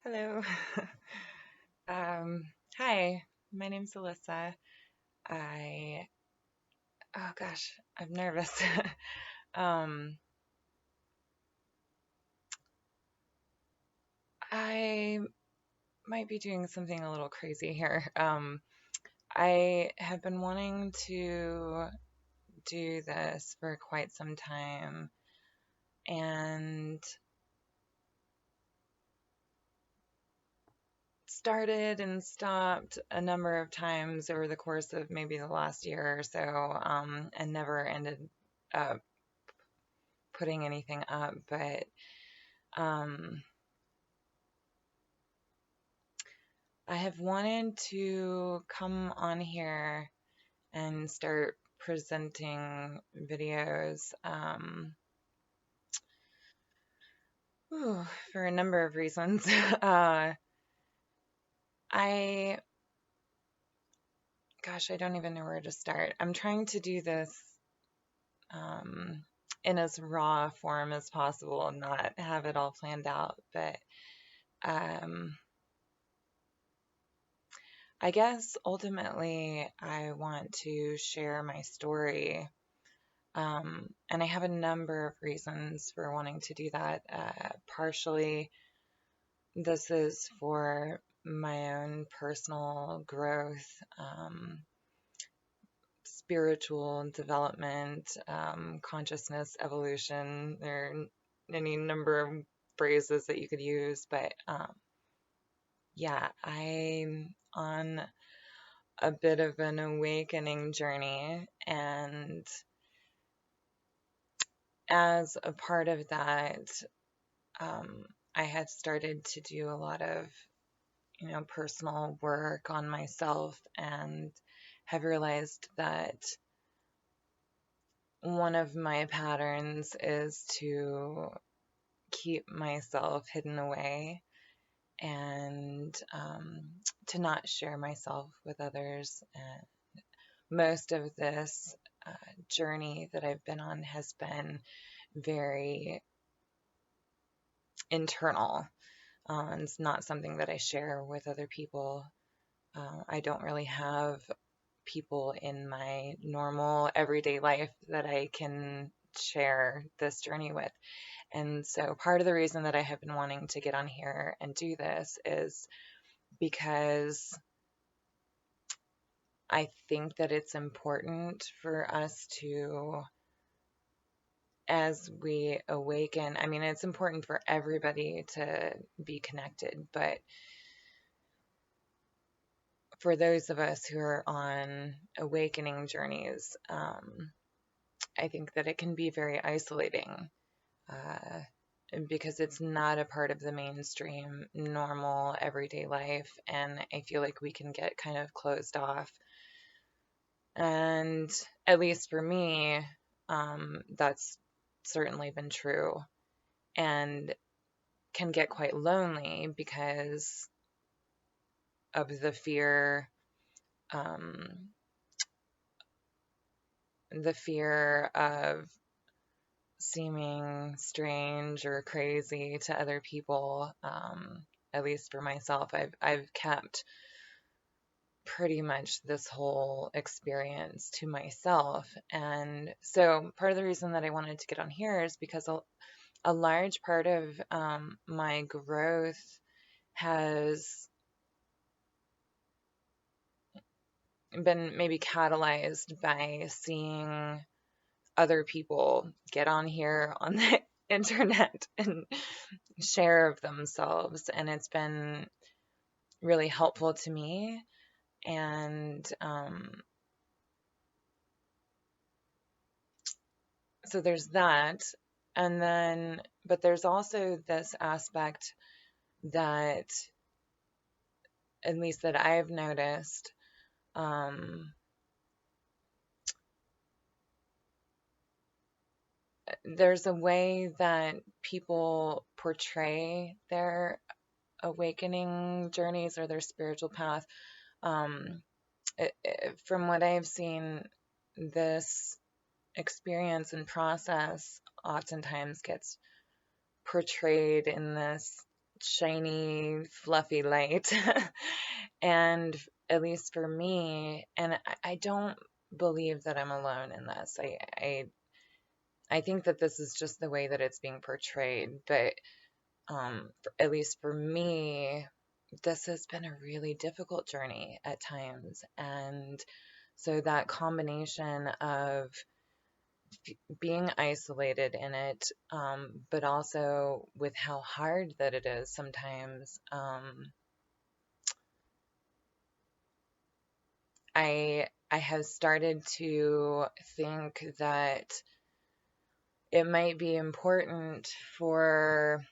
Hello. Um, Hi, my name's Alyssa. I, oh gosh, I'm nervous. Um, I might be doing something a little crazy here. I have been wanting to do this for quite some time and started and stopped a number of times over the course of maybe the last year or so, and never ended up putting anything up. But um, I have wanted to come on here and start presenting videos for a number of reasons. I, gosh, I don't even know where to start. I'm trying to do this um, in as raw form as possible and not have it all planned out. But um, I guess ultimately I want to share my story. And I have a number of reasons for wanting to do that. Partially, this is for my own personal growth, spiritual development, consciousness evolution. There are any number of phrases that you could use, but yeah, I'm on a bit of an awakening journey, and as a part of that, um, I had started to do a lot of, personal work on myself and have realized that one of my patterns is to keep myself hidden away and to not share myself with others. And most of this journey that I've been on has been very internal. It's not something that I share with other people. I don't really have people in my normal everyday life that I can share this journey with. And so part of the reason that I have been wanting to get on here and do this is because I think that it's important for us to, as we awaken, I mean, it's important for everybody to be connected, but for those of us who are on awakening journeys, I think that it can be very isolating uh, because it's not a part of the mainstream, normal, everyday life. And I feel like we can get kind of closed off. And at least for me, that's certainly been true and can get quite lonely because of um, the fear of seeming strange or crazy to other people. At least for myself, I've kept pretty much this whole experience to myself. And so part of the reason that I wanted to get on here is because a large part of my growth has been maybe catalyzed by seeing other people get on here on the internet and share of themselves. And it's been really helpful to me. And so there's that. And then, but there's also this aspect that, at least that I've noticed, there's a way that people portray their awakening journeys or their spiritual path. Um, from what I've seen, this experience and process oftentimes gets portrayed in this shiny, fluffy light. And at least for me, and I don't believe that I'm alone in this. I think that this is just the way that it's being portrayed, but at least for me, this has been a really difficult journey at times. And so that combination of being isolated in it, but also with how hard that it is sometimes, I have started to think that it might be important for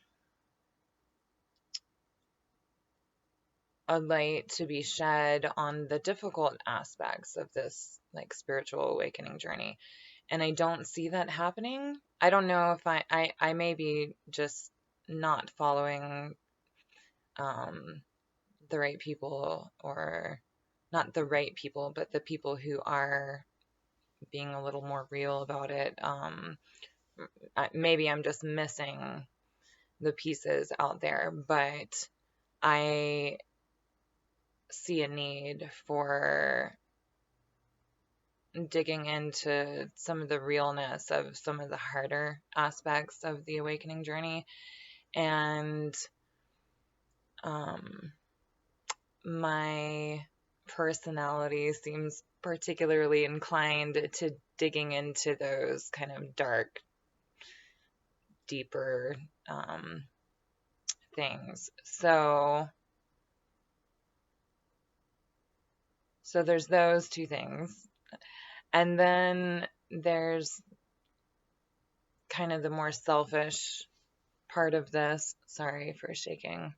a light to be shed on the difficult aspects of this like spiritual awakening journey. And I don't see that happening. I don't know if I may be just not following um, the right people, or not the right people, but the people who are being a little more real about it. Maybe I'm just missing the pieces out there, but I see a need for digging into some of the realness of some of the harder aspects of the awakening journey. And um, my personality seems particularly inclined to digging into those kind of dark, deeper things. So there's those two things. And then there's kind of the more selfish part of this. Sorry for shaking.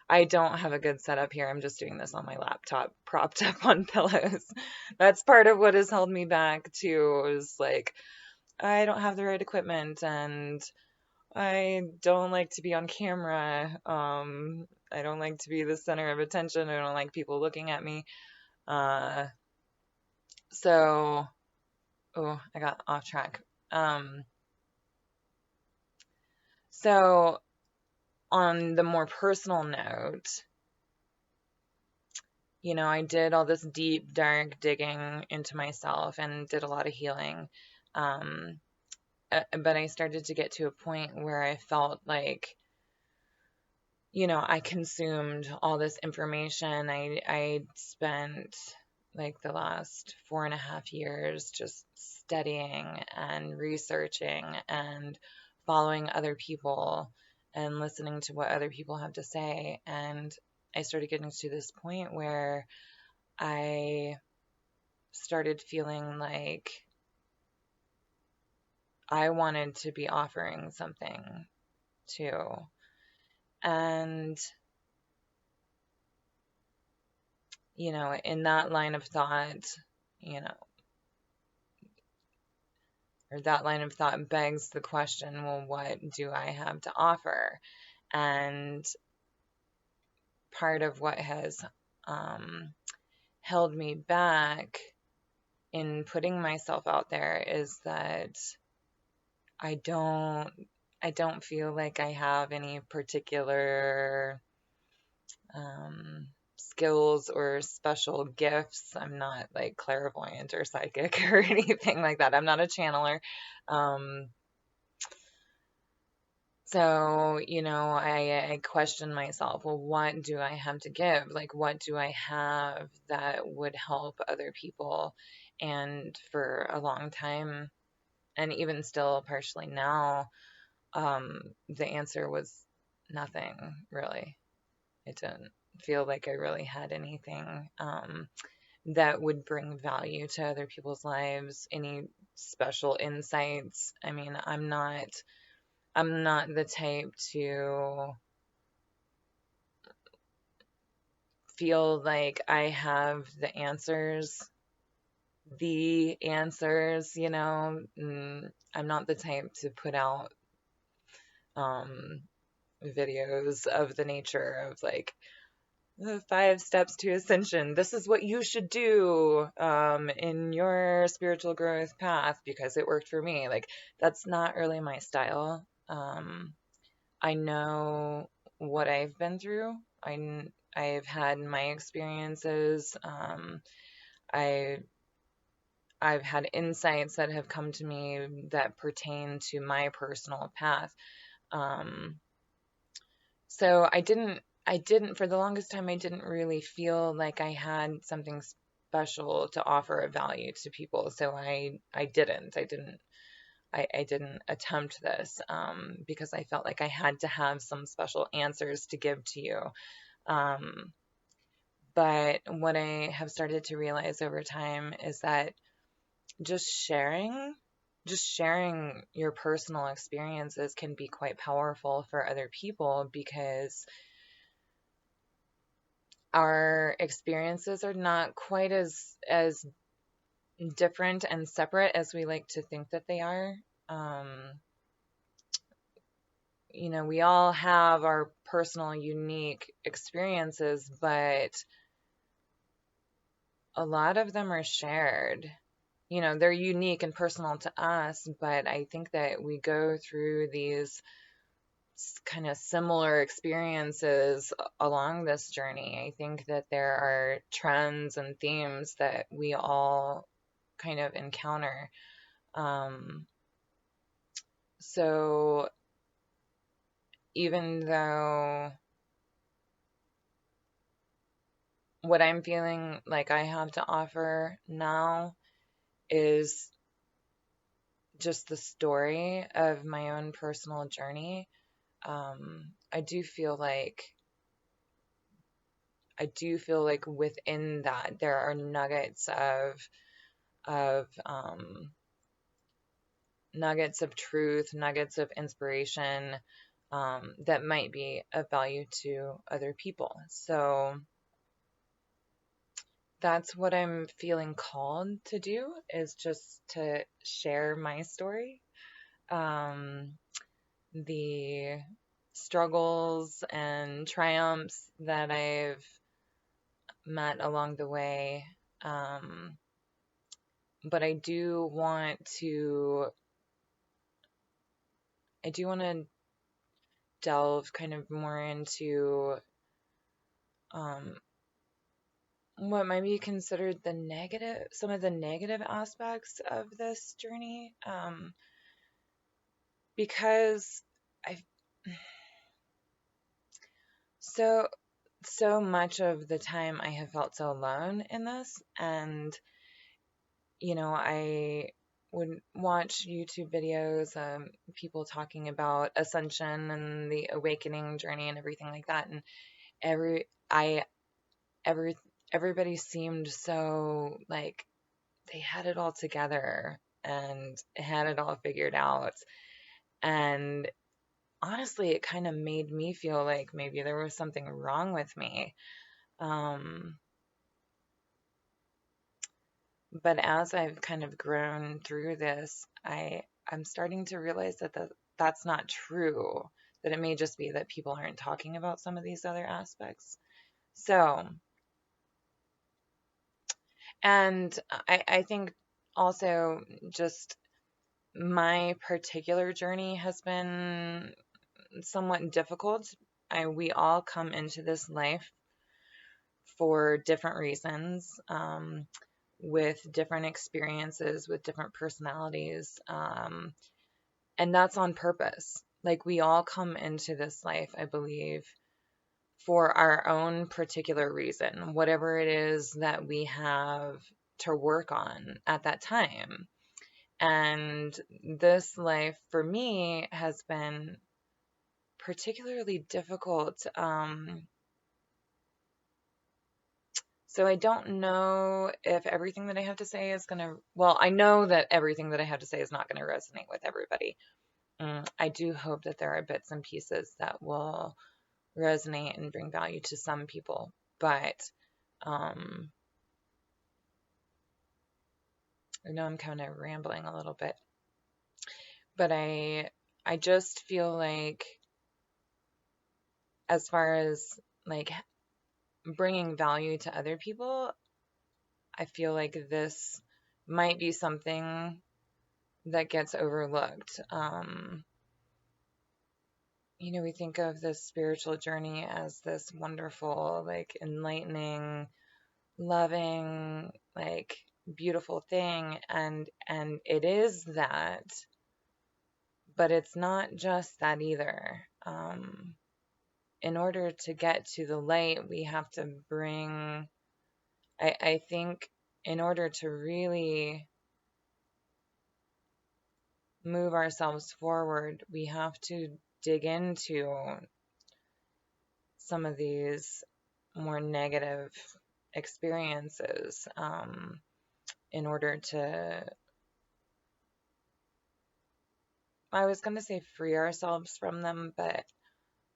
I don't have a good setup here. I'm just doing this on my laptop, propped up on pillows. That's part of what has held me back too, is like, I don't have the right equipment, and I don't like to be on camera. I don't like to be the center of attention. I don't like people looking at me. Uh, so, oh, I got off track. So on the more personal note, I did all this deep, dark digging into myself and did a lot of healing. Um, but I started to get to a point where I felt like, I consumed all this information. I spent like the last 4.5 years just studying and researching and following other people and listening to what other people have to say. And I started getting to this point where I started feeling like I wanted to be offering something too. And, in that line of thought, or that line of thought begs the question, well, what do I have to offer? And part of what has held me back in putting myself out there is that I don't feel like I have any particular skills or special gifts. I'm not like clairvoyant or psychic or anything like that. I'm not a channeler. So, I question myself, well, what do I have to give? Like, what do I have that would help other people? And for a long time, and even still partially now, the answer was nothing, really. It didn't feel like I really had anything that would bring value to other people's lives, any special insights. I mean, I'm not the type to feel like I have the answers, I'm not the type to put out videos of the nature of like the 5 steps to ascension. This is what you should do in your spiritual growth path because it worked for me. Like, that's not really my style. I know what I've been through. I've had my experiences. I I've had insights that have come to me that pertain to my personal path. Um, so I didn't for the longest time I didn't really feel like I had something special to offer of value to people. So I didn't attempt this because I felt like I had to have some special answers to give to you. Um, but what I have started to realize over time is that just sharing, just sharing your personal experiences can be quite powerful for other people because our experiences are not quite as different and separate as we like to think that they are. Um, we all have our personal, unique experiences, but a lot of them are shared. They're unique and personal to us, but I think that we go through these kind of similar experiences along this journey. I think that there are trends and themes that we all kind of encounter. Um, so even though what I'm feeling like I have to offer now is just the story of my own personal journey, I do feel like within that there are of nuggets of truth, nuggets of inspiration, that might be of value to other people. So that's what I'm feeling called to do, is just to share my story, um, the struggles and triumphs that I've met along the way. Um, but I do want to delve kind of more into um, what might be considered some of the negative aspects of this journey, because I've so so much of the time I have felt so alone in this, and I would watch YouTube videos, people talking about ascension and the awakening journey and everything like that, and every I every everybody seemed so like they had it all together and had it all figured out. And honestly, it kind of made me feel like maybe there was something wrong with me. Um, but as I've kind of grown through this, I'm starting to realize that's not true. That it may just be that people aren't talking about some of these other aspects. So, and I think also just my particular journey has been somewhat difficult. We all come into this life for different reasons, with different experiences, with different personalities, and that's on purpose. Like, we all come into this life, I believe, for our own particular reason, whatever it is that we have to work on at that time. And this life for me has been particularly difficult. So I don't know if everything that I have to say is going to, well, I know that everything that I have to say is not going to resonate with everybody. I do hope that there are bits and pieces that will resonate and bring value to some people. But um, I know I'm kind of rambling a little bit, but I just feel like, as far as like bringing value to other people, I feel like this might be something that gets overlooked. we think of this spiritual journey as this wonderful, like enlightening, loving, like beautiful thing, and it is that, but it's not just that either. In order to get to the light, we have to bring, I think, in order to really move ourselves forward, we have to dig into some of these more negative experiences, in order to, I was going to say free ourselves from them, but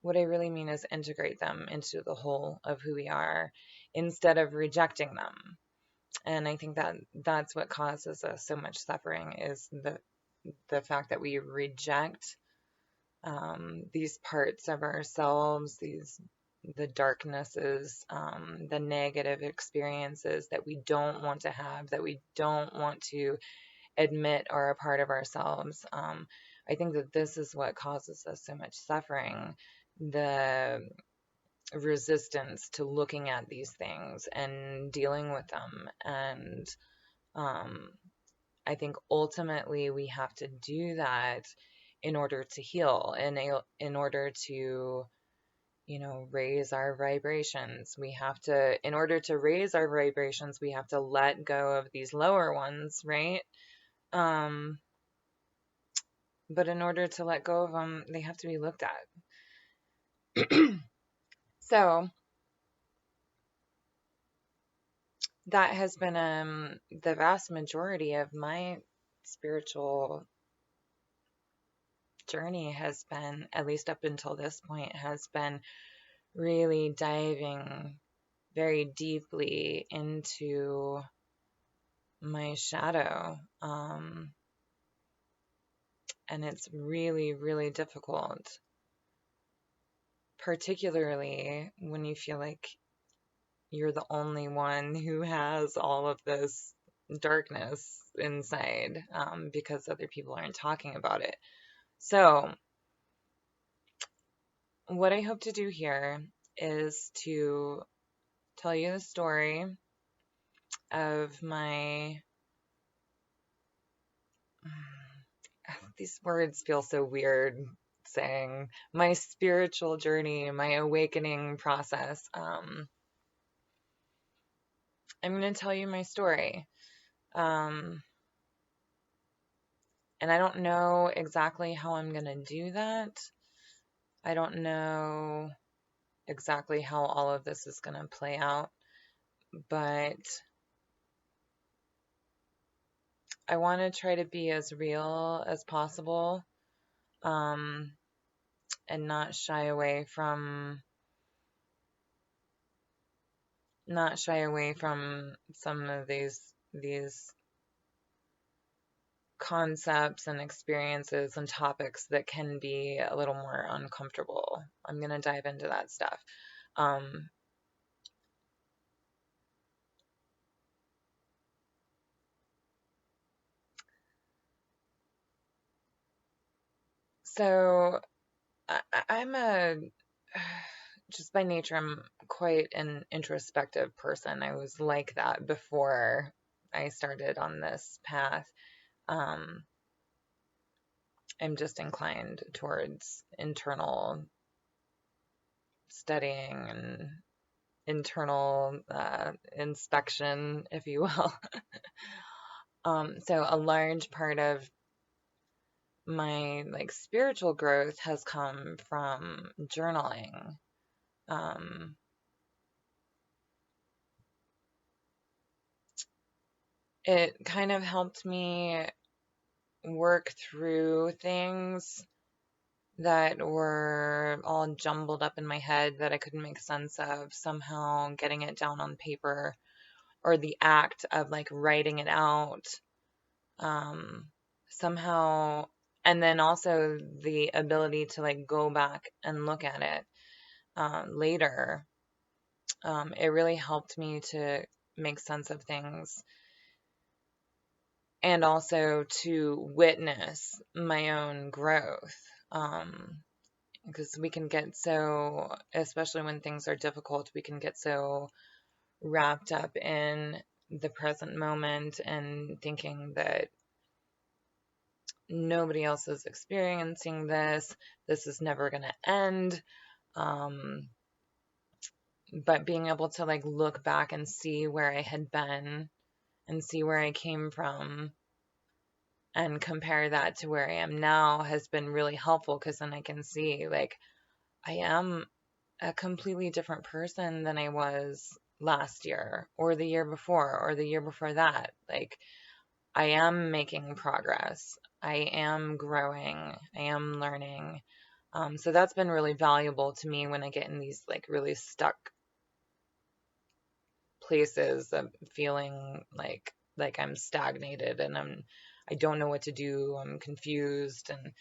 what I really mean is integrate them into the whole of who we are instead of rejecting them. And I think that that's what causes us so much suffering, is the fact that we reject, these parts of ourselves, the darknesses, the negative experiences that we don't want to have, that we don't want to admit are a part of ourselves. I think that this is what causes us so much suffering, the resistance to looking at these things and dealing with them. And um, I think ultimately we have to do that in order to heal, and in order to, raise our vibrations. We have to, in order to raise our vibrations, we have to let go of these lower ones, right? Um, but in order to let go of them, they have to be looked at. So that has been, the vast majority of my spiritual journey has been, at least up until this point, has been really diving very deeply into my shadow. And it's really, really difficult, particularly when you feel like you're the only one who has all of this darkness inside, because other people aren't talking about it. So, what I hope to do here is to tell you the story of my, these words feel so weird saying, my spiritual journey, my awakening process. I'm going to tell you my story. And I don't know exactly how I'm going to do that. I don't know exactly how all of this is going to play out, but I want to try to be as real as possible, and not shy away from some of these concepts and experiences and topics that can be a little more uncomfortable. I'm going to dive into that stuff. Um, so I'm just by nature, I'm quite an introspective person. I was like that before I started on this path. Um, I'm just inclined towards internal studying and internal inspection, if you will. So a large part of my like spiritual growth has come from journaling. Um, it kind of helped me work through things that were all jumbled up in my head that I couldn't make sense of, somehow getting it down on paper, or the act of like writing it out, somehow, and then also the ability to like go back and look at it later. It really helped me to make sense of things, and also to witness my own growth. because we can get so, especially when things are difficult, we can get so wrapped up in the present moment and thinking that nobody else is experiencing this. This is never going to end. Um, but being able to like look back and see where I had been and see where I came from and compare that to where I am now has been really helpful, because then I can see like I am a completely different person than I was last year or the year before or the year before that. Like I am making progress. I am growing. I am learning. So that's been really valuable to me when I get in these like really stuck places of feeling like I'm stagnated and I don't know what to do. I'm confused, and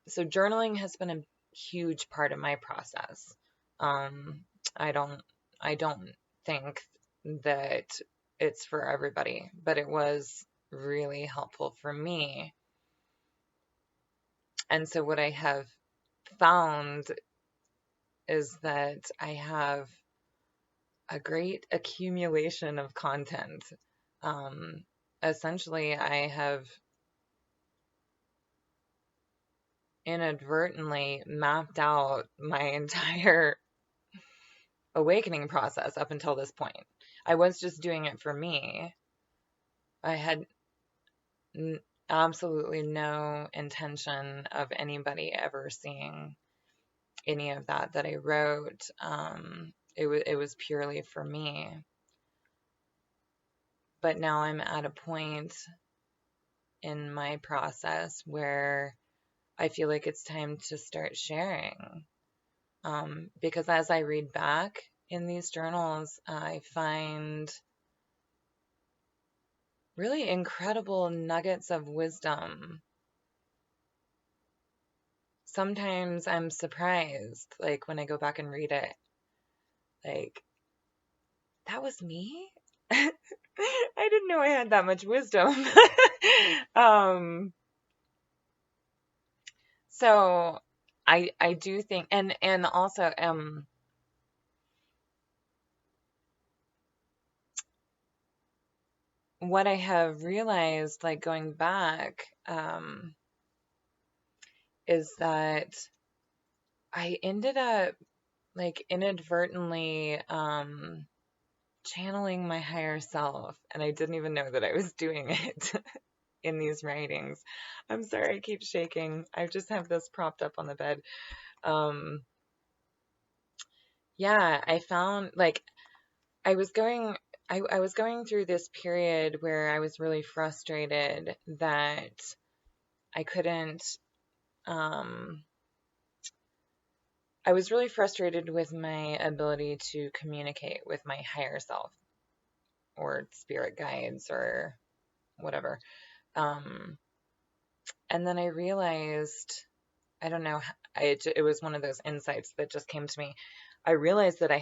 so journaling has been a huge part of my process. Um, I don't I don't think that it's for everybody, but it was really helpful for me. And so what I have found is that I have a great accumulation of content. Um, Essentially, I have inadvertently mapped out my entire awakening process up until this point. I was just doing it for me. I had n- absolutely no intention of anybody ever seeing any of that I wrote. It was purely for me. But now I'm at a point in my process where I feel like it's time to start sharing. Because as I read back in these journals, I find really incredible nuggets of wisdom. Sometimes I'm surprised, like when I go back and read it, like, that was me? I didn't know I had that much wisdom. um, so I do think, and also what I have realized, like going back, is that I ended up like inadvertently channeling my higher self, and I didn't even know that I was doing it in these writings. I'm sorry, I keep shaking. I just have this propped up on the bed. Um, yeah, I found like I was going I was going through this period where I was really frustrated that I couldn't um I was really frustrated with my ability to communicate with my higher self or spirit guides or whatever. Um, and then I realized, I don't know, it was one of those insights that just came to me. I realized that I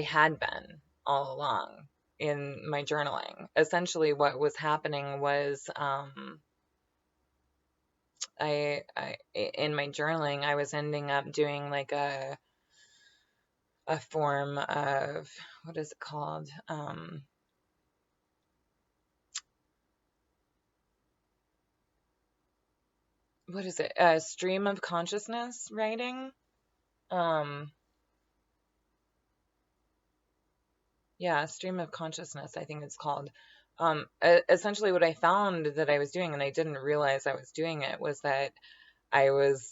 had been all along in my journaling. Essentially, what was happening was, I in my journaling, I was ending up doing like a form of, what is it called? What is it? A stream of consciousness writing. Um, yeah, stream of consciousness, I think it's called. Essentially, what I found that I was doing, and I didn't realize I was doing it, was that I was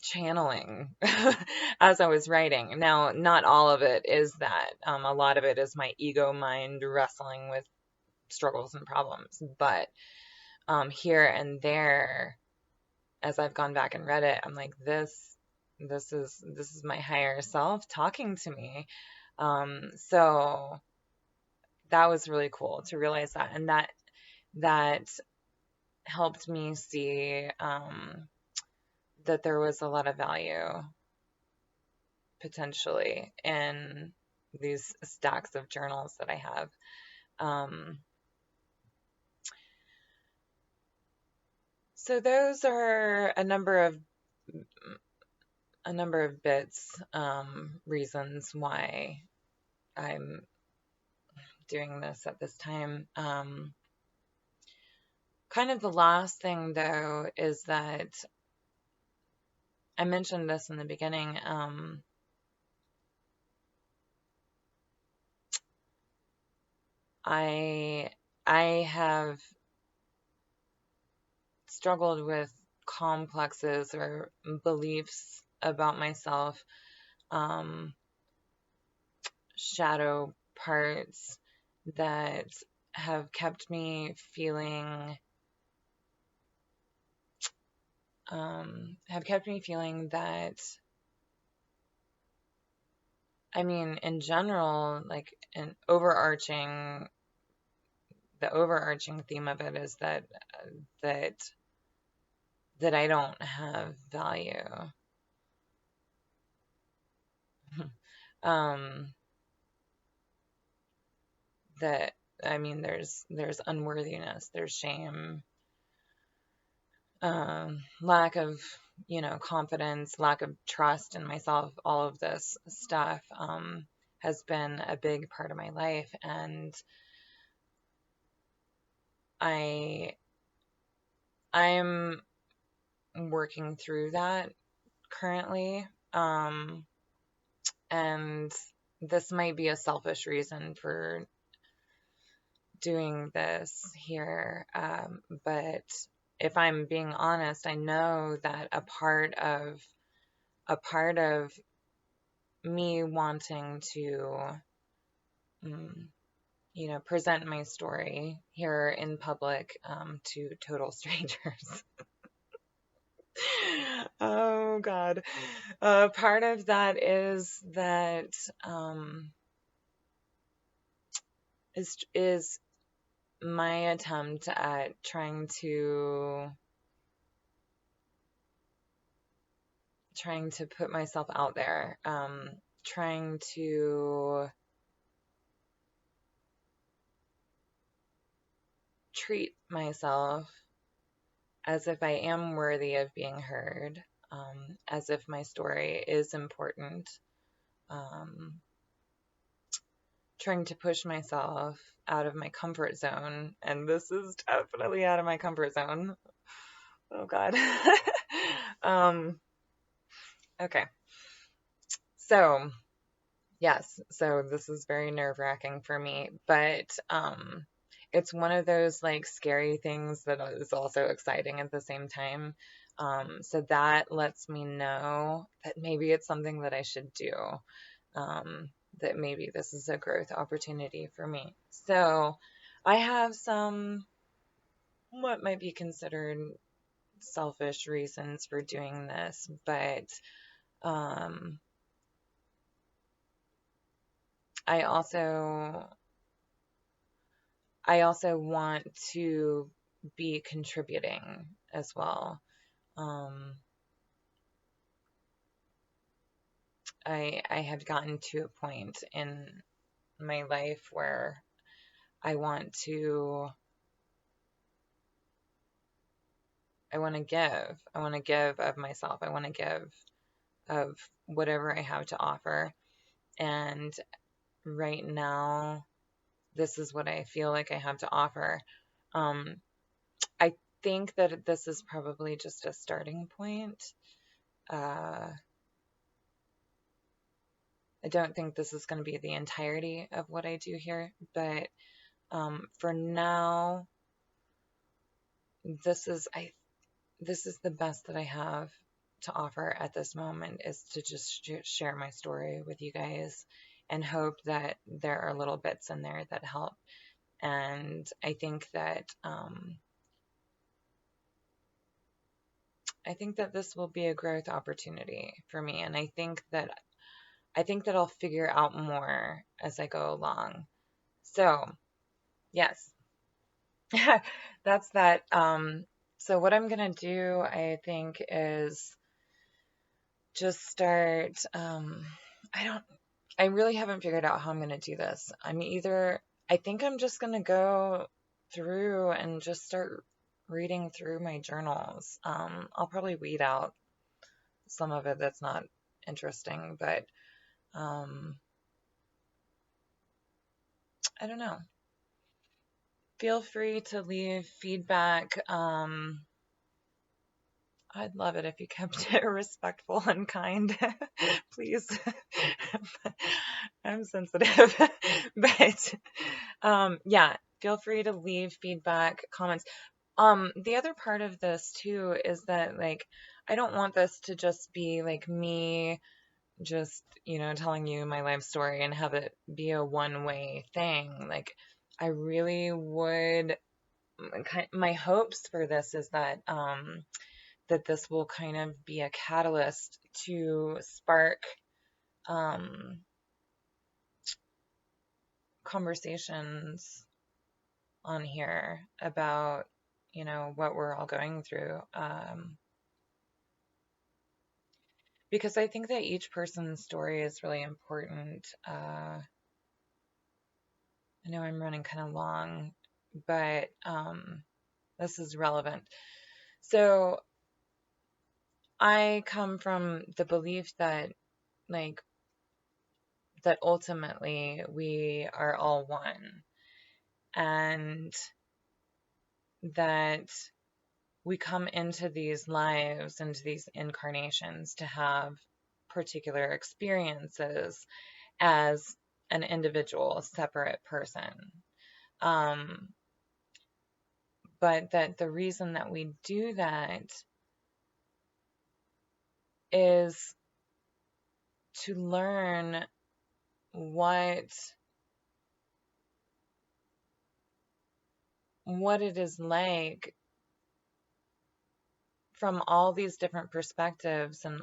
channeling as I was writing. Now, not all of it is that. A lot of it is my ego mind wrestling with struggles and problems. But here and there, as I've gone back and read it, I'm like, this is my higher self talking to me. So that was really cool to realize that, and that helped me see that there was a lot of value potentially in these stacks of journals that I have. Um, so those are a number of a number of bits, reasons why I'm doing this at this time. Kind of the last thing, though, is that I mentioned this in the beginning. I I have struggled with complexes or beliefs about myself, um, shadow parts that have kept me feeling that, I mean, in general, like the overarching theme of it is that that I don't have value. um, that I mean, there's unworthiness, there's shame, lack of, confidence, lack of trust in myself. All of this stuff has been a big part of my life, and I I'm working through that currently. And this might be a selfish reason for doing this here, but if I'm being honest, I know that a part of me wanting to, mm, present my story here in public, to total strangers. Oh God. Part of that is my attempt at trying to put myself out there, trying to treat myself as if I am worthy of being heard, as if my story is important, um, trying to push myself out of my comfort zone. And this is definitely out of my comfort zone. Oh God. Okay. So, yes, so this is very nerve-wracking for me, but it's one of those like scary things that is also exciting at the same time. So that lets me know that maybe it's something that I should do. That maybe this is a growth opportunity for me. So I have some what might be considered selfish reasons for doing this, but um, I also I also want to be contributing as well. Um, I have gotten to a point in my life where I want to I want to give. I want to give of myself. I want to give of whatever I have to offer. And right now, this is what I feel like I have to offer. Um, I think that this is probably just a starting point. Uh, I don't think this is going to be the entirety of what I do here, but for now, this is this is the best that I have to offer at this moment, is to just share my story with you guys and hope that there are little bits in there that help. And I think that this will be a growth opportunity for me, and I think that I'll figure out more as I go along. So, yes, that's that. So what I'm gonna do, I think, is just start. I really haven't figured out how I'm gonna do this. I think I'm just gonna go through and just start reading through my journals. I'll probably weed out some of it that's not interesting, but um, I don't know. Feel free to leave feedback. I'd love it if you kept it respectful and kind, please. I'm sensitive, but yeah, feel free to leave feedback, comments. The other part of this too is that like I don't want this to just be like me just, telling you my life story and have it be a one-way thing. Like I really would my hopes for this is that this will kind of be a catalyst to spark um conversations on here about, what we're all going through. Because I think that each person's story is really important. I know I'm running kind of long, but this is relevant. So I come from the belief that, like, that ultimately we are all one, and that we come into these lives, into these incarnations to have particular experiences as an individual, a separate person. But that the reason that we do that is to learn what it is like from all these different perspectives, and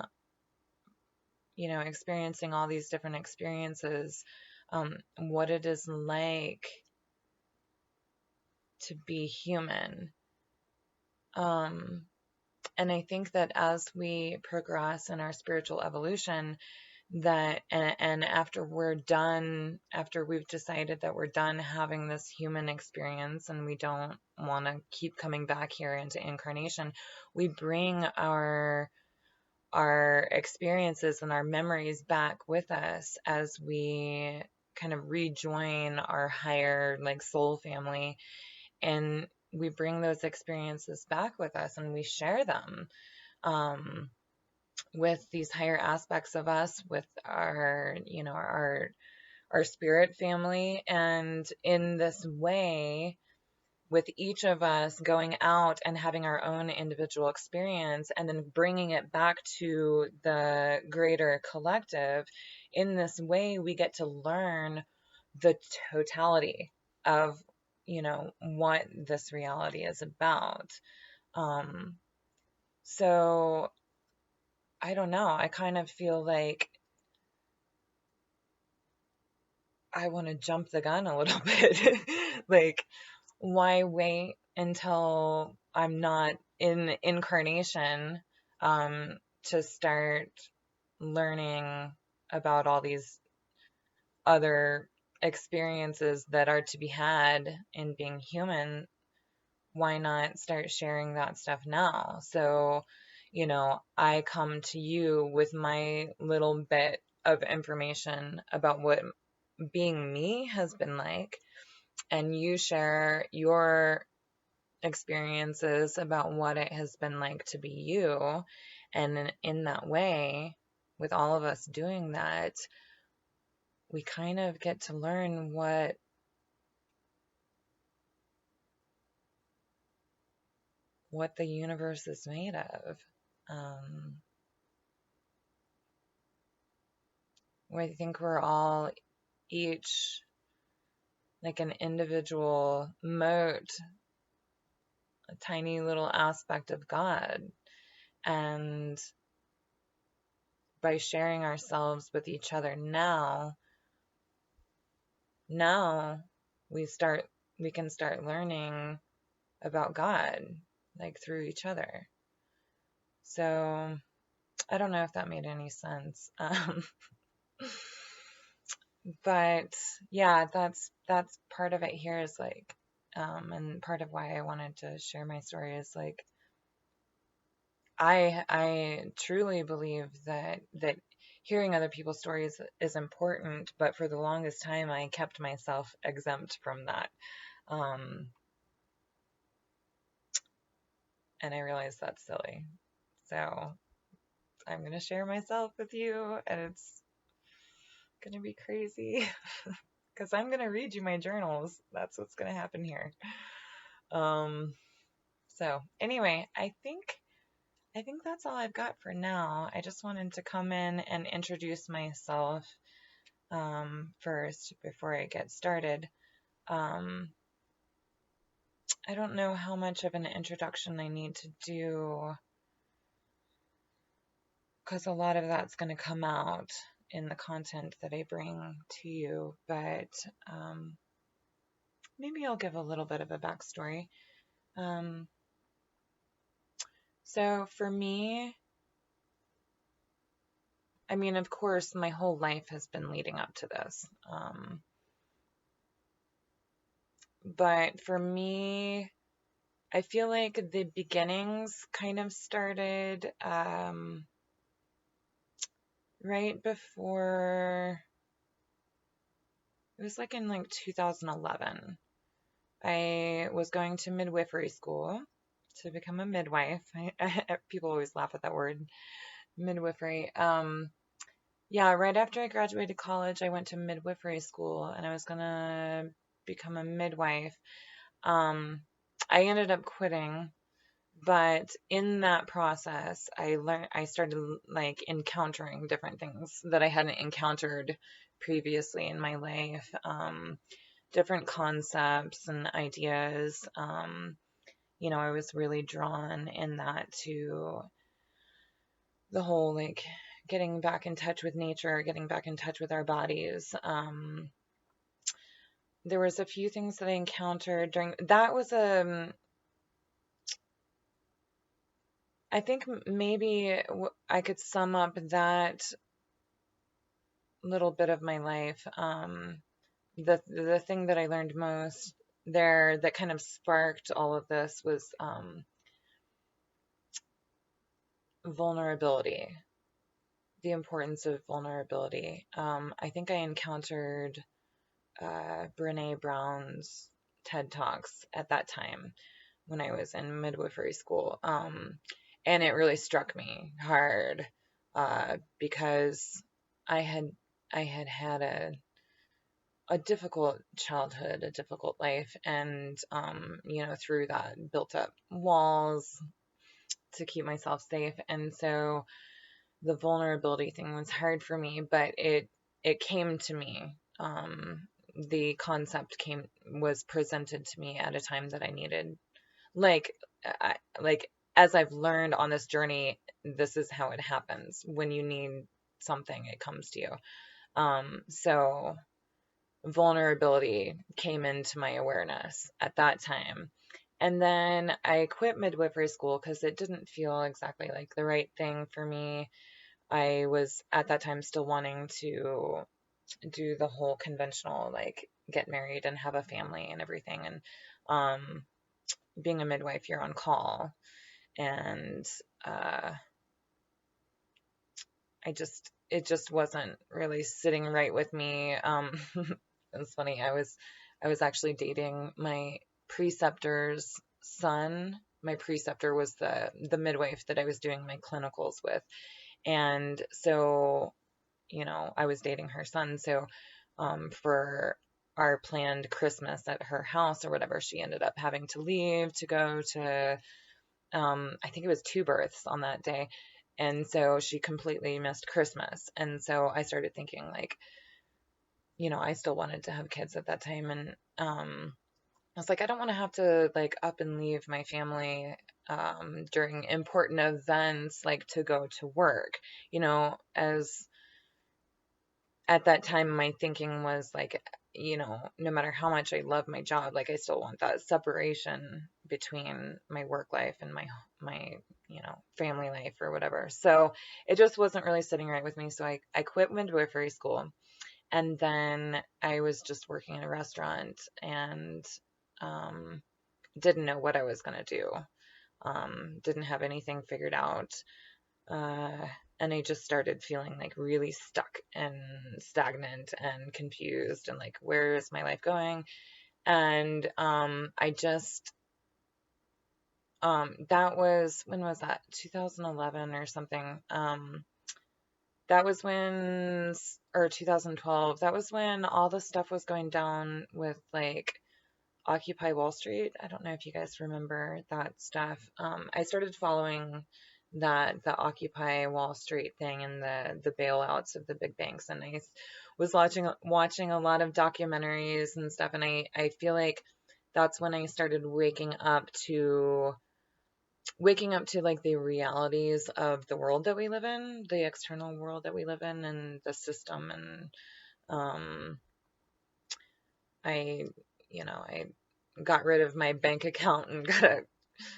experiencing all these different experiences, what it is like to be human. And I think that as we progress in our spiritual evolution, that and after we've decided that we're done having this human experience and we don't want to keep coming back here into incarnation, we bring our experiences and our memories back with us as we kind of rejoin our higher like soul family, and we bring those experiences back with us and we share them with these higher aspects of us, with our spirit family. And in this way, with each of us going out and having our own individual experience and then bringing it back to the greater collective, in this way we get to learn the totality of what this reality is about. So I don't know, I kind of feel like I want to jump the gun a little bit. Like, why wait until I'm not in incarnation to start learning about all these other experiences that are to be had in being human? Why not start sharing that stuff now? So, I come to you with my little bit of information about what being me has been like, and you share your experiences about what it has been like to be you. And in that way, with all of us doing that, we kind of get to learn what the universe is made of. I think we're all each like an individual mote, a tiny little aspect of God. And by sharing ourselves with each other now we can start learning about God, like through each other. So I don't know if that made any sense. But yeah, that's part of it here is like, and part of why I wanted to share my story is like, I truly believe that hearing other people's stories is important, but for the longest time I kept myself exempt from that. Um, and I realized that's silly. So I'm gonna share myself with you, and it's gonna be crazy because I'm gonna read you my journals. That's what's gonna happen here. Um, so anyway, I think that's all I've got for now. I just wanted to come in and introduce myself first before I get started. Um, I don't know how much of an introduction I need to do because a lot of that's going to come out in the content that I bring to you, but maybe I'll give a little bit of a backstory. Um, so for me, I mean, of course, my whole life has been leading up to this. But for me, I feel like the beginnings kind of started right before, it was like in like 2011. I was going to midwifery school to become a midwife. People always laugh at that word, midwifery. Yeah, right after I graduated college, I went to midwifery school and I was gonna become a midwife. I ended up quitting, but in that process, I started like encountering different things that I hadn't encountered previously in my life, different concepts and ideas. I was really drawn in that to the whole like getting back in touch with nature, getting back in touch with our bodies. There was a few things that I encountered during that was I think maybe I could sum up that little bit of my life. The thing that I learned most there that kind of sparked all of this was vulnerability, the importance of vulnerability. I think I encountered Brene Brown's TED Talks at that time when I was in midwifery school. And it really struck me hard because I had had a difficult childhood, a difficult life, and through that built up walls to keep myself safe. And so the vulnerability thing was hard for me, but it came to me. The concept was presented to me at a time that I needed. Like, like as I've learned on this journey, this is how it happens. When you need something, it comes to you. So vulnerability came into my awareness at that time. And then I quit midwifery school because it didn't feel exactly like the right thing for me. I was at that time still wanting to do the whole conventional, like get married and have a family and everything. And being a midwife, you're on call. And uh, it just wasn't really sitting right with me. It's funny. I was actually dating my preceptor's son. My preceptor was the midwife that I was doing my clinicals with. And so, I was dating her son. So, for our planned Christmas at her house or whatever, she ended up having to leave to go to, I think it was two births on that day. And so she completely missed Christmas. And so I started thinking like, I still wanted to have kids at that time. And I was like, I don't want to have to like up and leave my family during important events, like to go to work, as at that time my thinking was like, no matter how much I love my job, like I still want that separation between my work life and my family life or whatever. So it just wasn't really sitting right with me. So I quit midwifery school, and then I was just working in a restaurant and didn't know what I was going to do. didn't have anything figured out. Uh, and I just started feeling like really stuck and stagnant and confused and like, where is my life going? And I just, that was, when was that? 2011 or something. That was when, or 2012, that was when all the stuff was going down with like Occupy Wall Street. I don't know if you guys remember that stuff. I started following the Occupy Wall Street thing and the bailouts of the big banks, and I was watching a lot of documentaries and stuff, and I feel like that's when I started waking up to like the realities of the world that we live in, the external world that we live in, and the system. And um, I, I got rid of my bank account and got a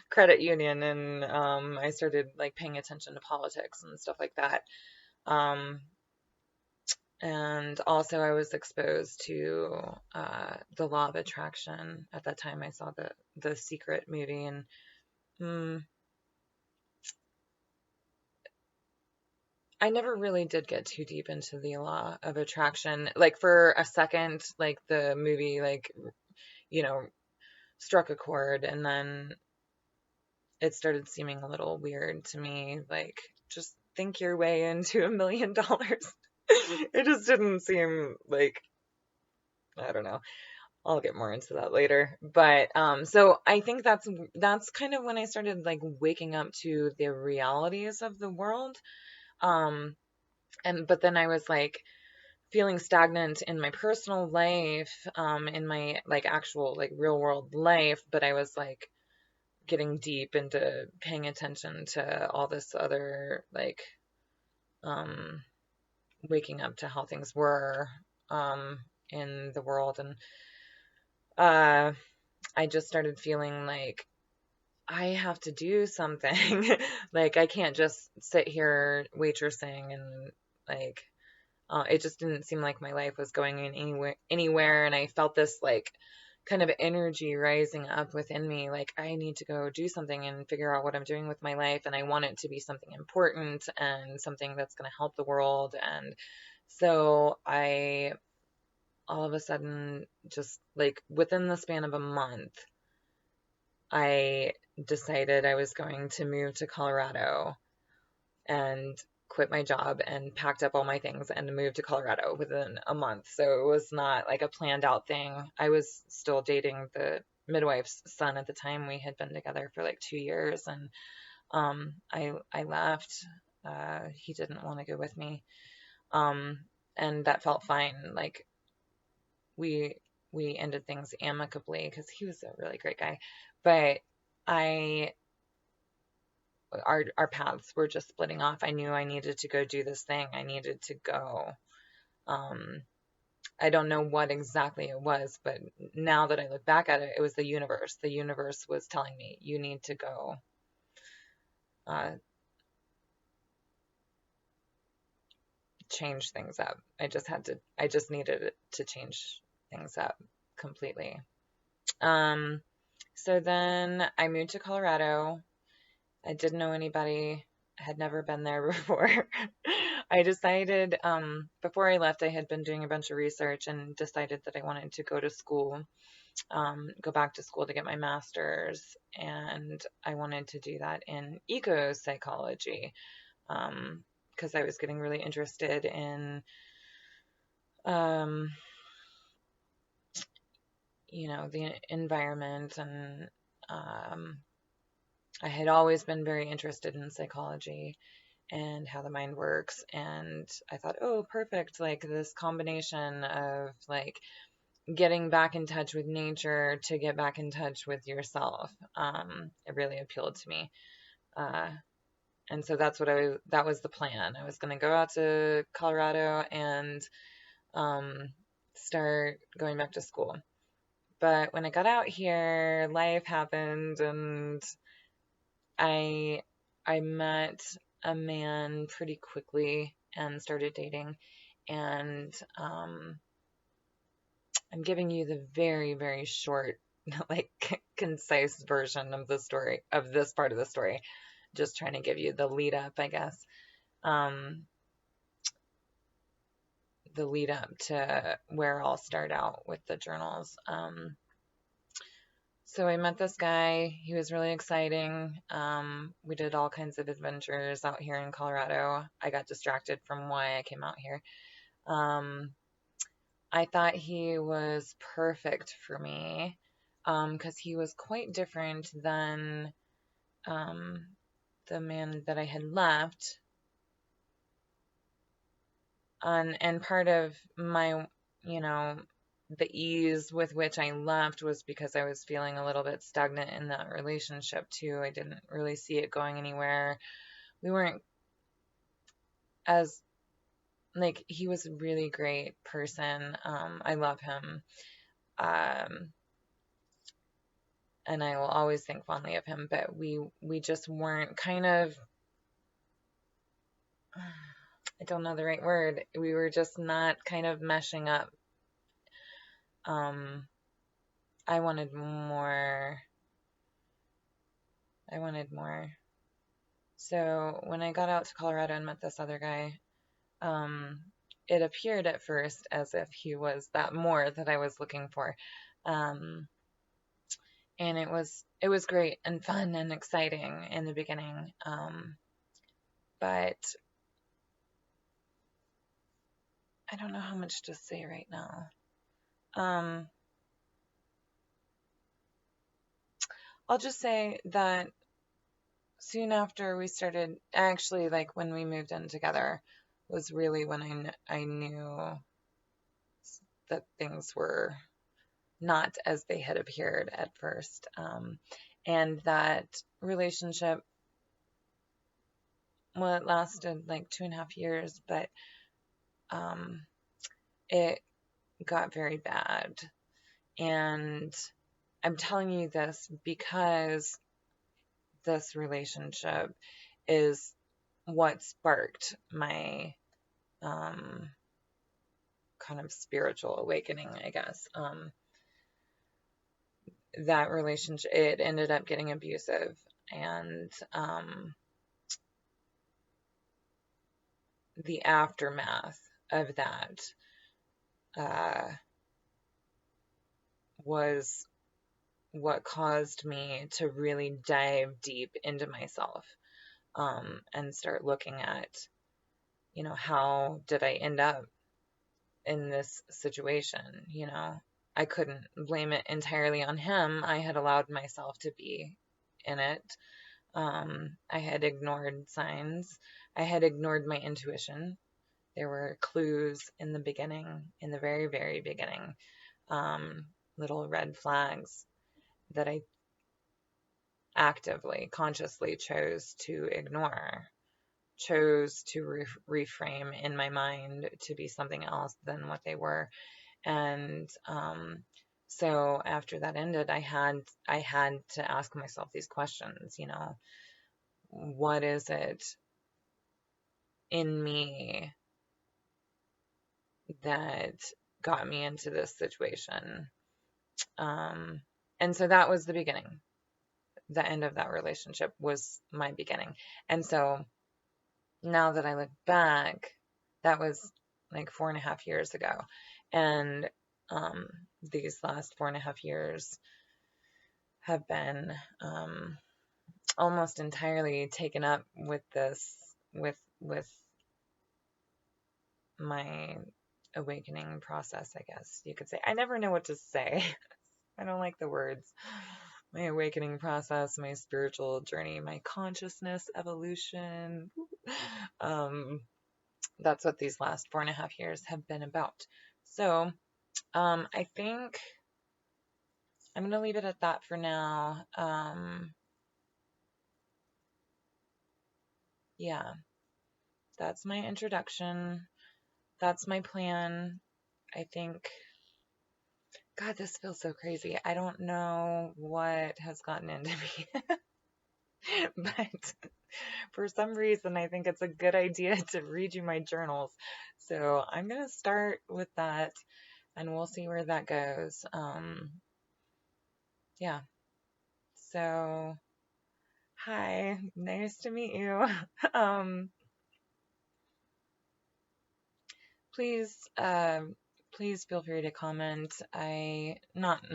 credit union, and I started like paying attention to politics and stuff like that. Um, and also, I was exposed to the law of attraction. At that time, I saw the Secret movie, and mm, I never really did get too deep into the law of attraction. Like for a second, like the movie, like, you know, struck a chord, and then it started seeming a little weird to me. Like, just think your way into $1 million. It just didn't seem like, I don't know. I'll get more into that later. But so I think that's kind of when I started like waking up to the realities of the world. Um, but then I was like feeling stagnant in my personal life, in my like actual like real world life, but I was like getting deep into paying attention to all this other like um waking up to how things were um in the world. And uh I just started feeling like I have to do something. Like I can't just sit here waitressing and like it just didn't seem like my life was going in anywhere, and I felt this like kind of energy rising up within me, like I need to go do something and figure out what I'm doing with my life, and I want it to be something important and something that's going to help the world. And so I all of a sudden, just like within the span of a month, I decided I was going to move to Colorado and quit my job and packed up all my things and moved to Colorado within a month. So it was not like a planned out thing. I was still dating the midwife's son at the time. We had been together for like 2 years, and I left. He didn't want to go with me. Um, and that felt fine. Like we we ended things amicably because he was a really great guy. But I our paths were just splitting off. I knew I needed to go do this thing. I needed to go. Um, I don't know what exactly it was, but now that I look back at it, it was the universe. The universe was telling me, you need to go uh, change things up. I just needed to change things up completely. Um, so then I moved to Colorado. I didn't know anybody, had never been there before. I decided, before I left, I had been doing a bunch of research and decided that I wanted to go to school, go back to school to get my master's. And I wanted to do that in eco psychology, because I was getting really interested in, um, the environment. And I had always been very interested in psychology and how the mind works. And I thought, oh, perfect. Like this combination of like getting back in touch with nature to get back in touch with yourself. It really appealed to me. Uh, and so that was the plan. I was going to go out to Colorado and start going back to school. But when I got out here, life happened, and I I met a man pretty quickly and started dating. And I'm giving you the very, very short like concise version of the story, of this part of the story. Just trying to give you the lead up, I guess. Um, the lead up to where I'll start out with the journals. So I met this guy. He was really exciting. We did all kinds of adventures out here in Colorado. I got distracted from why I came out here. Um, I thought he was perfect for me, because he was quite different than um, the man that I had left. And part of my, you know, the ease with which I left was because I was feeling a little bit stagnant in that relationship too. I didn't really see it going anywhere. We weren't as, like, he was a really great person. I love him. Um, and I will always think fondly of him, but we just weren't kind of, I don't know the right word. We were just not kind of meshing up. Um, I wanted more. I wanted more. So when I got out to Colorado and met this other guy, um, it appeared at first as if he was that more that I was looking for. Um, and it was great and fun and exciting in the beginning. But I don't know how much to say right now. Um, I'll just say that soon after we started, actually, like when we moved in together, was really when I knew that things were not as they had appeared at first. And that relationship, well, it lasted like 2.5 years, but um, it got very bad. And I'm telling you this because this relationship is what sparked my kind of spiritual awakening, I guess. That relationship, it ended up getting abusive, and the aftermath of that uh, was what caused me to really dive deep into myself, and start looking at, how did I end up in this situation? I couldn't blame it entirely on him. I had allowed myself to be in it. I had ignored signs. I had ignored my intuition. There were clues in the beginning, in the very, very beginning, little red flags that I actively, consciously chose to ignore, chose to reframe in my mind to be something else than what they were. And so after that ended, I had to ask myself these questions, what is it in me that got me into this situation? And so that was the beginning. The end of that relationship was my beginning. And so now that I look back, that was like 4.5 years ago. And these last 4.5 years have been almost entirely taken up with this, with my awakening process, I guess you could say. I never know what to say. I don't like the words. My awakening process, my spiritual journey, my consciousness evolution. That's what these last 4.5 years have been about. So, I think I'm going to leave it at that for now. Yeah, that's my introduction. That's my plan. I think, God, this feels so crazy. I don't know what has gotten into me, but for some reason, I think it's a good idea to read you my journals. So I'm going to start with that, and we'll see where that goes. yeah. So, hi, nice to meet you. Um, please, please feel free to comment. Not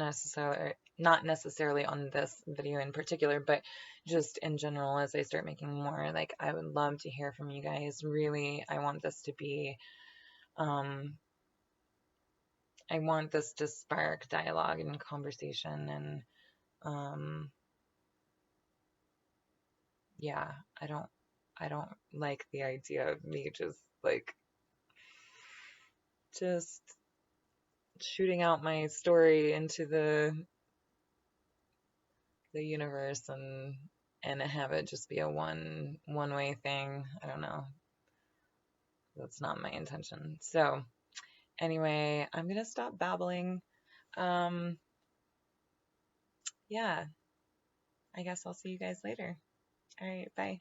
necessarily on this video in particular, but just in general, as I start making more, like, I would love to hear from you guys. Really, um, I want this to spark dialogue and conversation, and um, yeah, I don't like the idea of me just shooting out my story into the universe and have it just be a one way thing. I don't know. That's not my intention. So anyway, I'm gonna stop babbling. Um, yeah, I guess I'll see you guys later. All right, bye.